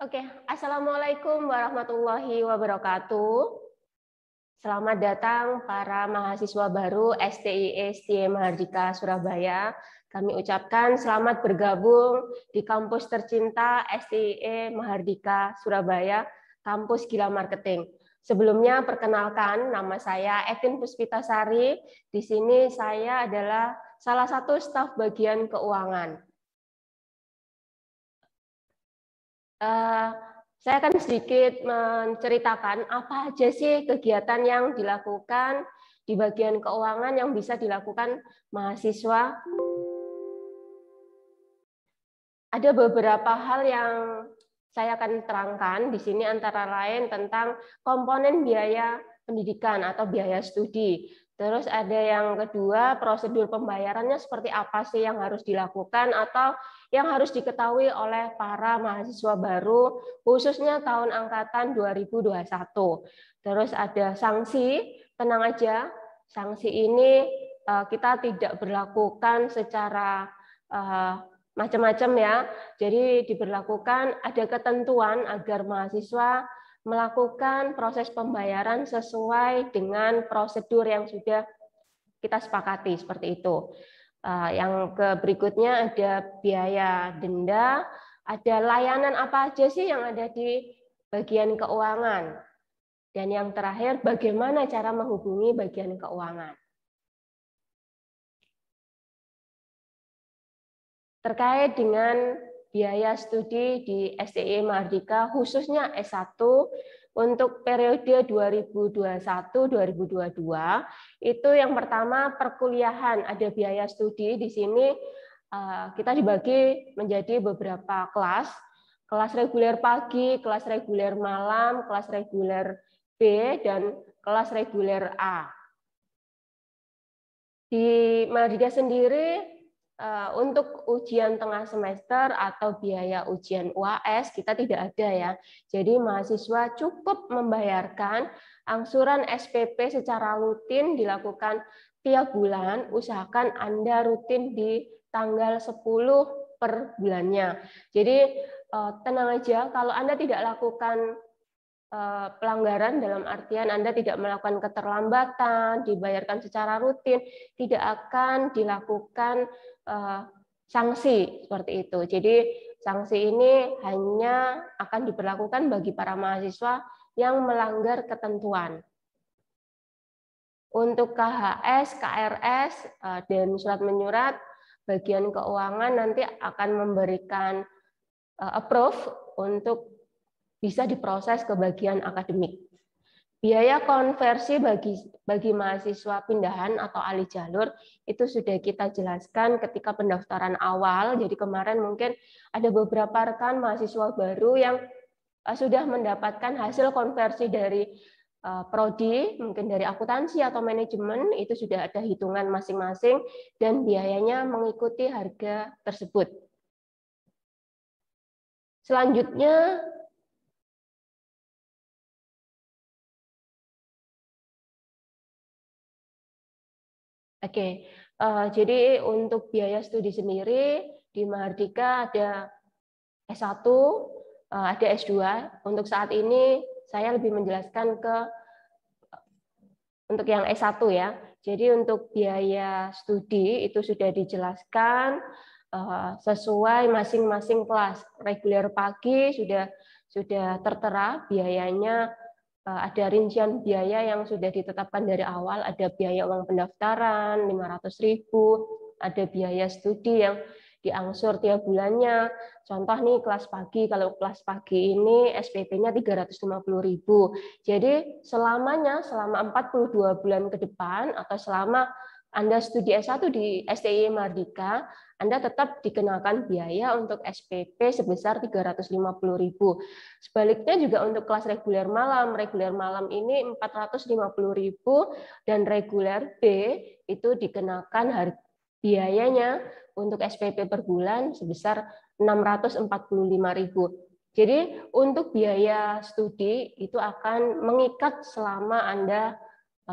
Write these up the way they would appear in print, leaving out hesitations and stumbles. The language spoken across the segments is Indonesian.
Oke, Assalamualaikum warahmatullahi wabarakatuh. Selamat datang para mahasiswa baru STIE STIE Mahardika Surabaya. Kami ucapkan selamat bergabung di kampus tercinta STIE Mahardika Surabaya, kampus Gila Marketing. Sebelumnya perkenalkan, nama saya Etin Puspitasari. Di sini saya adalah salah satu staf bagian keuangan. Saya akan sedikit menceritakan apa aja sih kegiatan yang dilakukan di bagian keuangan yang bisa dilakukan mahasiswa. Ada beberapa hal yang saya akan terangkan di sini antara lain tentang komponen biaya pendidikan atau biaya studi. Terus ada yang kedua, prosedur pembayarannya seperti apa sih yang harus dilakukan atau yang harus diketahui oleh para mahasiswa baru, khususnya tahun angkatan 2021. Terus ada sanksi, tenang aja, sanksi ini kita tidak berlakukan secara macam-macam ya. Jadi diberlakukan ada ketentuan agar mahasiswa melakukan proses pembayaran sesuai dengan prosedur yang sudah kita sepakati seperti itu. Yang berikutnya ada biaya denda, ada layanan apa aja sih yang ada di bagian keuangan. Dan yang terakhir, bagaimana cara menghubungi bagian keuangan. Terkait dengan biaya studi di STIE Mahardika, khususnya S1 untuk periode 2021-2022, itu yang pertama perkuliahan, ada biaya studi. Di sini kita dibagi menjadi beberapa kelas, kelas reguler pagi, kelas reguler malam, kelas reguler B, dan kelas reguler A. Di Mahardika sendiri, untuk ujian tengah semester atau biaya ujian UAS kita tidak ada ya. Jadi mahasiswa cukup membayarkan angsuran SPP secara rutin dilakukan tiap bulan. Usahakan Anda rutin di tanggal 10 per bulannya. Jadi tenang aja kalau Anda tidak lakukan pelanggaran dalam artian Anda tidak melakukan keterlambatan, dibayarkan secara rutin, tidak akan dilakukan sanksi seperti itu. Jadi sanksi ini hanya akan diberlakukan bagi para mahasiswa yang melanggar ketentuan. Untuk KHS, KRS, dan surat menyurat, bagian keuangan nanti akan memberikan approve untuk bisa diproses ke bagian akademik. Biaya konversi bagi mahasiswa pindahan atau alih jalur itu sudah kita jelaskan ketika pendaftaran awal. Jadi kemarin mungkin ada beberapa rekan mahasiswa baru yang sudah mendapatkan hasil konversi dari prodi, mungkin dari akuntansi atau manajemen, itu sudah ada hitungan masing-masing dan biayanya mengikuti harga tersebut. Selanjutnya, Oke, jadi untuk biaya studi sendiri di Mahardika ada S1, ada S2. Untuk saat ini saya lebih menjelaskan untuk yang S1 ya. Jadi untuk biaya studi itu sudah dijelaskan sesuai masing-masing kelas. Reguler pagi sudah tertera biayanya. Ada rincian biaya yang sudah ditetapkan dari awal, ada biaya uang pendaftaran 500.000, ada biaya studi yang diangsur tiap bulannya. Contoh nih kelas pagi, kalau kelas pagi ini SPP-nya 350.000. Jadi selama 42 bulan ke depan atau selama Anda studi S1 di STIE Mahardika, Anda tetap dikenakan biaya untuk SPP sebesar 350.000. Sebaliknya juga untuk kelas reguler malam ini 450.000 dan reguler B itu dikenakan biayanya untuk SPP per bulan sebesar 645.000. Jadi untuk biaya studi itu akan mengikat selama Anda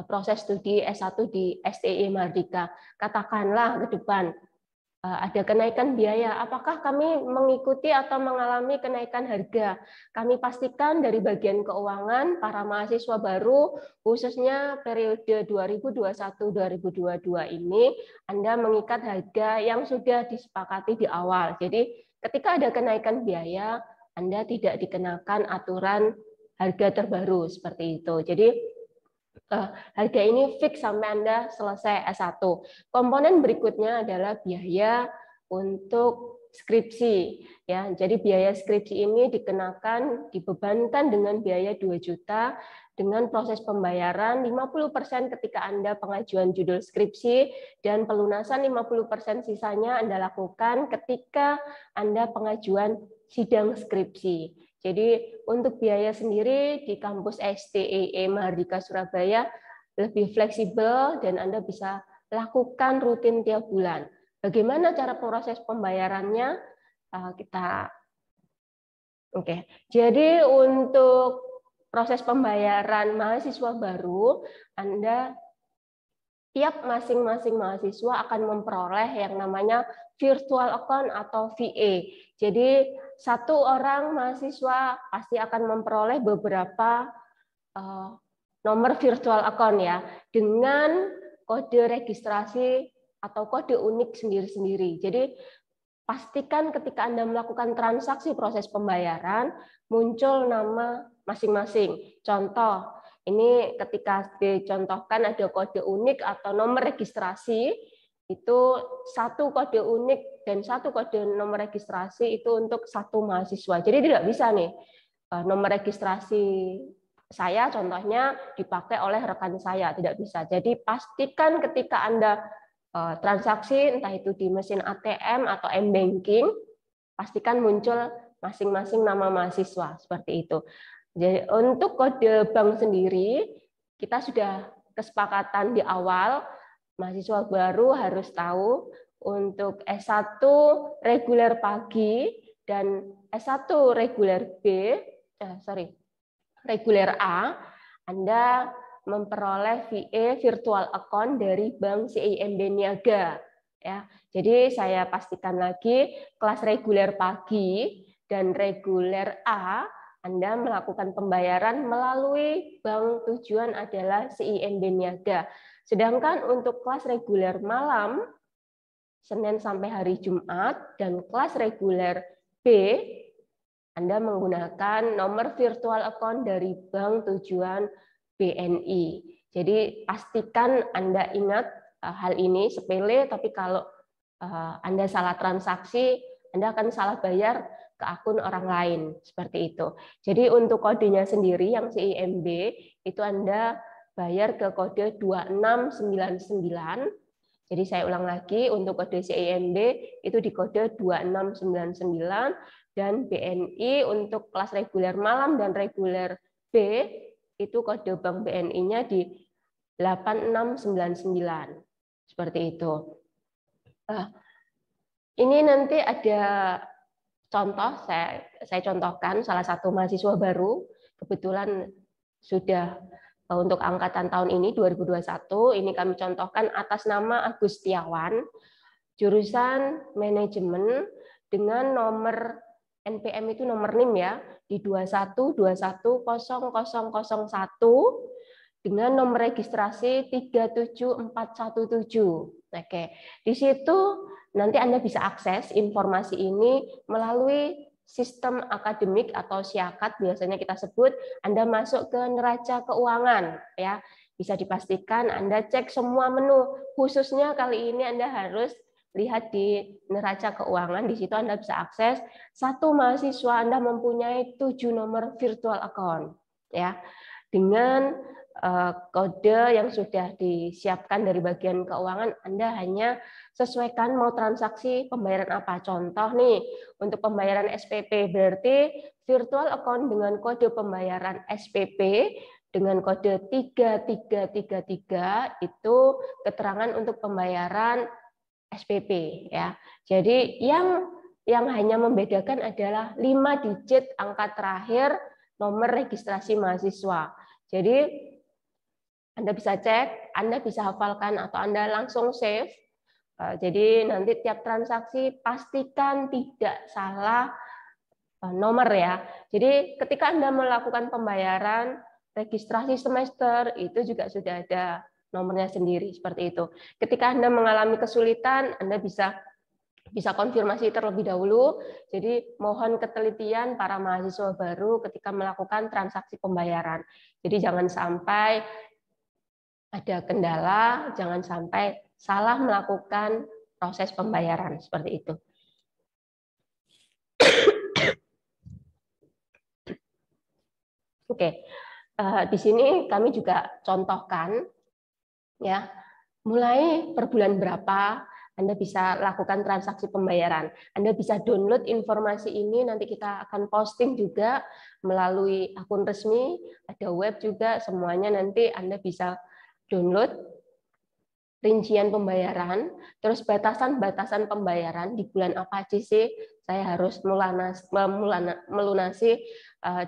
proses studi S1 di STIE Mahardika. Katakanlah ke depan ada kenaikan biaya. Apakah kami mengikuti atau mengalami kenaikan harga? Kami pastikan dari bagian keuangan para mahasiswa baru, khususnya periode 2021-2022 ini, Anda mengikat harga yang sudah disepakati di awal. Jadi ketika ada kenaikan biaya, Anda tidak dikenakan aturan harga terbaru seperti itu. Jadi harga ini fix sampai Anda selesai S1. Komponen berikutnya adalah biaya untuk skripsi. Ya, jadi biaya skripsi ini dibebankan dengan biaya 2 juta dengan proses pembayaran 50% ketika Anda pengajuan judul skripsi dan pelunasan 50% sisanya Anda lakukan ketika Anda pengajuan sidang skripsi. Jadi untuk biaya sendiri di kampus STEE Mahardika Surabaya lebih fleksibel dan Anda bisa lakukan rutin tiap bulan. Bagaimana cara proses pembayarannya? Jadi untuk proses pembayaran mahasiswa baru, Anda tiap masing-masing mahasiswa akan memperoleh yang namanya virtual account atau VA. Jadi satu orang mahasiswa pasti akan memperoleh beberapa nomor virtual account ya, dengan kode registrasi atau kode unik sendiri-sendiri. Jadi pastikan ketika Anda melakukan transaksi proses pembayaran muncul nama masing-masing. Contoh, ini ketika dicontohkan ada kode unik atau nomor registrasi, itu satu kode unik dan satu kode nomor registrasi itu untuk satu mahasiswa. Jadi tidak bisa nih nomor registrasi saya contohnya dipakai oleh rekan saya, tidak bisa. Jadi pastikan ketika Anda transaksi entah itu di mesin ATM atau M-banking, pastikan muncul masing-masing nama mahasiswa seperti itu. Jadi untuk kode bank sendiri kita sudah kesepakatan di awal, mahasiswa baru harus tahu untuk S1 reguler pagi dan S1 reguler reguler A, Anda memperoleh VA virtual account dari Bank CIMB Niaga. Ya, jadi saya pastikan lagi kelas reguler pagi dan reguler A Anda melakukan pembayaran melalui bank tujuan adalah CIMB Niaga. Sedangkan untuk kelas reguler malam Senin sampai hari Jumat dan kelas reguler B Anda menggunakan nomor virtual account dari bank tujuan BNI. Jadi pastikan Anda ingat hal ini sepele, tapi kalau Anda salah transaksi, Anda akan salah bayar ke akun orang lain seperti itu. Jadi untuk kodenya sendiri yang CIMB itu Anda bayar ke kode 2699. Jadi saya ulang lagi untuk kode CIMB itu di kode 2699 dan BNI untuk kelas reguler malam dan reguler B itu kode bank BNI-nya di 8699. Seperti itu. Ini nanti ada contoh, saya contohkan salah satu mahasiswa baru, kebetulan sudah untuk angkatan tahun ini 2021, ini kami contohkan atas nama Agustiawan, jurusan manajemen dengan nomor NPM itu nomor NIM ya, di 212100001 dengan nomor registrasi 37417. Oke, di situ nanti Anda bisa akses informasi ini melalui sistem akademik atau SIAKAT biasanya kita sebut. Anda masuk ke neraca keuangan ya. Bisa dipastikan Anda cek semua menu. Khususnya kali ini Anda harus lihat di neraca keuangan, di situ Anda bisa akses satu mahasiswa Anda mempunyai 7 nomor virtual account ya. Dengan kode yang sudah disiapkan dari bagian keuangan, Anda hanya sesuaikan mau transaksi pembayaran apa. Contoh nih, untuk pembayaran SPP berarti virtual account dengan kode pembayaran SPP dengan kode 3333 itu keterangan untuk pembayaran SPP ya. Jadi yang hanya membedakan adalah 5 digit angka terakhir nomor registrasi mahasiswa. Jadi Anda bisa cek, Anda bisa hafalkan atau Anda langsung save Jadi nanti tiap transaksi pastikan tidak salah nomor ya. Jadi ketika Anda melakukan pembayaran, registrasi semester itu juga sudah ada nomornya sendiri seperti itu. Ketika Anda mengalami kesulitan, Anda bisa konfirmasi terlebih dahulu. Jadi mohon ketelitian para mahasiswa baru ketika melakukan transaksi pembayaran. Jadi jangan sampai ada kendala, jangan sampai salah melakukan proses pembayaran seperti itu. Oke, di sini kami juga contohkan ya, mulai per bulan berapa Anda bisa lakukan transaksi pembayaran. Anda bisa download informasi ini, nanti kita akan posting juga melalui akun resmi, ada web juga, semuanya nanti Anda bisa download rincian pembayaran, terus batasan-batasan pembayaran di bulan apa aja sih saya harus melunasi,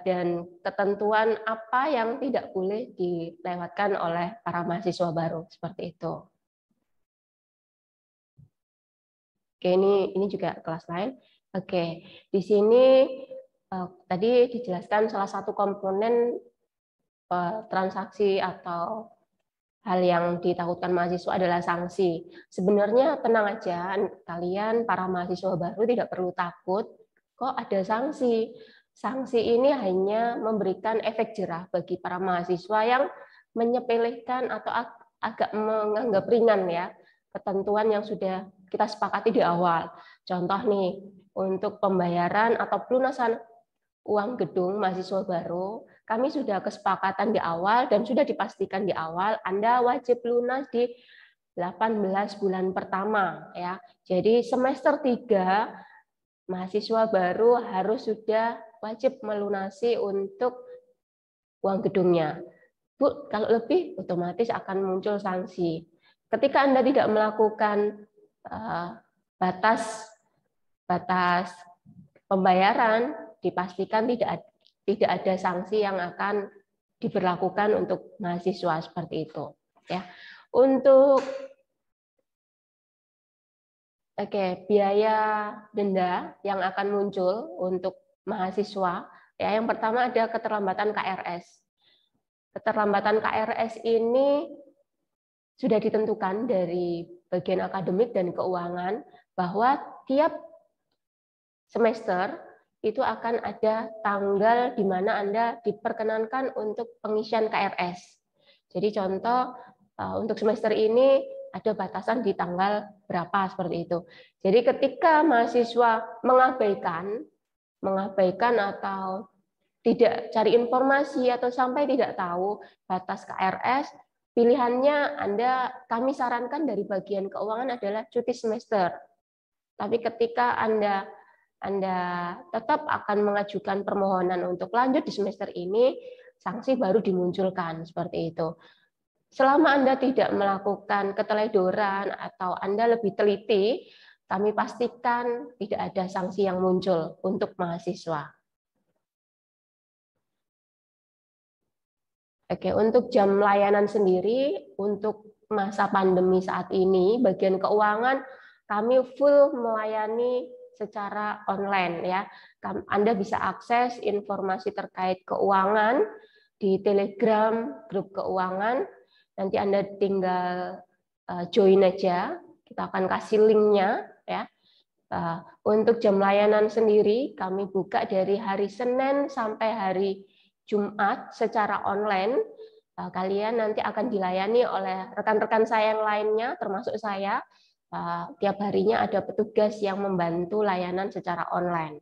dan ketentuan apa yang tidak boleh dilewatkan oleh para mahasiswa baru seperti itu. Oke, ini juga kelas lain. Oke, di sini tadi dijelaskan salah satu komponen transaksi atau hal yang ditakutkan mahasiswa adalah sanksi. Sebenarnya tenang aja, kalian para mahasiswa baru tidak perlu takut, kok ada sanksi. Sanksi ini hanya memberikan efek jerah bagi para mahasiswa yang menyepelekan atau agak menganggap ringan ya ketentuan yang sudah kita sepakati di awal. Contoh nih, untuk pembayaran atau pelunasan uang gedung mahasiswa baru, kami sudah kesepakatan di awal dan sudah dipastikan di awal Anda wajib lunas di 18 bulan pertama ya. Jadi semester 3 mahasiswa baru harus sudah wajib melunasi untuk uang gedungnya. Bu, kalau lebih otomatis akan muncul sanksi. Ketika Anda tidak melakukan batas pembayaran, dipastikan tidak ada sanksi yang akan diberlakukan untuk mahasiswa seperti itu ya. Untuk biaya denda yang akan muncul untuk mahasiswa ya, yang pertama ada keterlambatan KRS. Keterlambatan KRS ini sudah ditentukan dari bagian akademik dan keuangan bahwa tiap semester itu akan ada tanggal di mana Anda diperkenankan untuk pengisian KRS. Jadi contoh untuk semester ini ada batasan di tanggal berapa seperti itu. Jadi ketika mahasiswa mengabaikan atau tidak cari informasi atau sampai tidak tahu batas KRS, pilihannya kami sarankan dari bagian keuangan adalah cuti semester. Tapi ketika Anda tetap akan mengajukan permohonan untuk lanjut di semester ini, sanksi baru dimunculkan seperti itu. Selama Anda tidak melakukan keteledoran atau Anda lebih teliti, kami pastikan tidak ada sanksi yang muncul untuk mahasiswa. Oke, untuk jam layanan sendiri, untuk masa pandemi saat ini, bagian keuangan kami full melayani secara online ya. Anda bisa akses informasi terkait keuangan di Telegram grup keuangan. Nanti Anda tinggal join aja. Kita akan kasih linknya ya. Untuk jam layanan sendiri kami buka dari hari Senin sampai hari Jumat secara online. Kalian nanti akan dilayani oleh rekan-rekan saya yang lainnya, termasuk saya. Tiap harinya ada petugas yang membantu layanan secara online.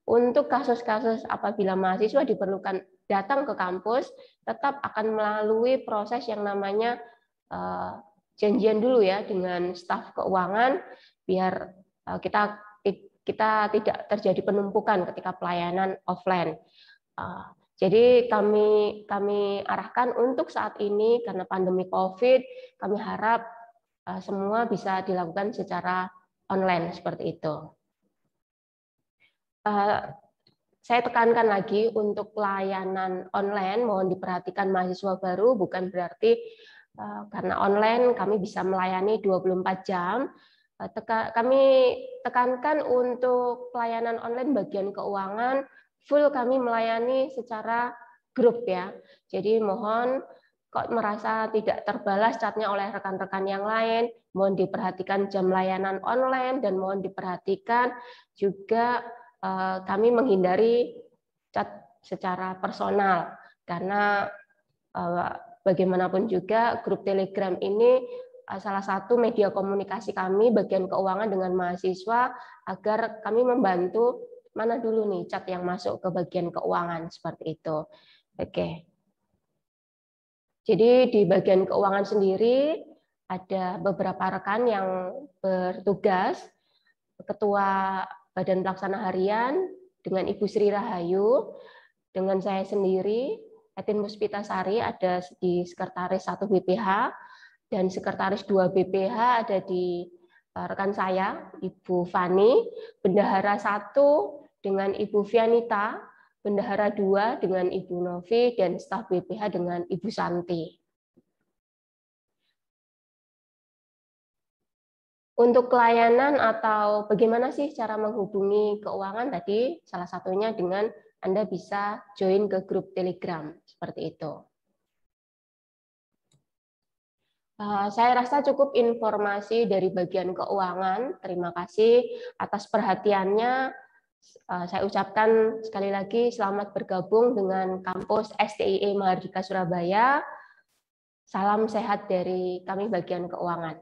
Untuk kasus-kasus apabila mahasiswa diperlukan datang ke kampus, tetap akan melalui proses yang namanya janjian dulu ya dengan staf keuangan, biar kita tidak terjadi penumpukan ketika pelayanan offline. Jadi kami arahkan untuk saat ini karena pandemi COVID, kami harap semua bisa dilakukan secara online seperti itu. Saya tekankan lagi untuk layanan online, mohon diperhatikan mahasiswa baru, bukan berarti karena online kami bisa melayani 24 jam, Kami tekankan untuk pelayanan online bagian keuangan, full kami melayani secara grup ya. Jadi mohon kok merasa tidak terbalas chatnya oleh rekan-rekan yang lain, mohon diperhatikan jam layanan online dan mohon diperhatikan juga kami menghindari chat secara personal karena bagaimanapun juga grup Telegram ini salah satu media komunikasi kami bagian keuangan dengan mahasiswa agar kami membantu mana dulu nih chat yang masuk ke bagian keuangan seperti itu. Oke. Jadi di bagian keuangan sendiri ada beberapa rekan yang bertugas, Ketua Badan Pelaksana Harian dengan Ibu Sri Rahayu, dengan saya sendiri, Etin Muspitasari ada di Sekretaris 1 BPH, dan Sekretaris 2 BPH ada di rekan saya, Ibu Fani, Bendahara 1 dengan Ibu Vianita, Bendahara 2 dengan Ibu Novi, dan staf BPH dengan Ibu Santi. Untuk pelayanan atau bagaimana sih cara menghubungi keuangan tadi, salah satunya dengan Anda bisa join ke grup Telegram, seperti itu. Saya rasa cukup informasi dari bagian keuangan. Terima kasih atas perhatiannya. Saya ucapkan sekali lagi selamat bergabung dengan kampus STIE Mahardika Surabaya. Salam sehat dari kami bagian keuangan.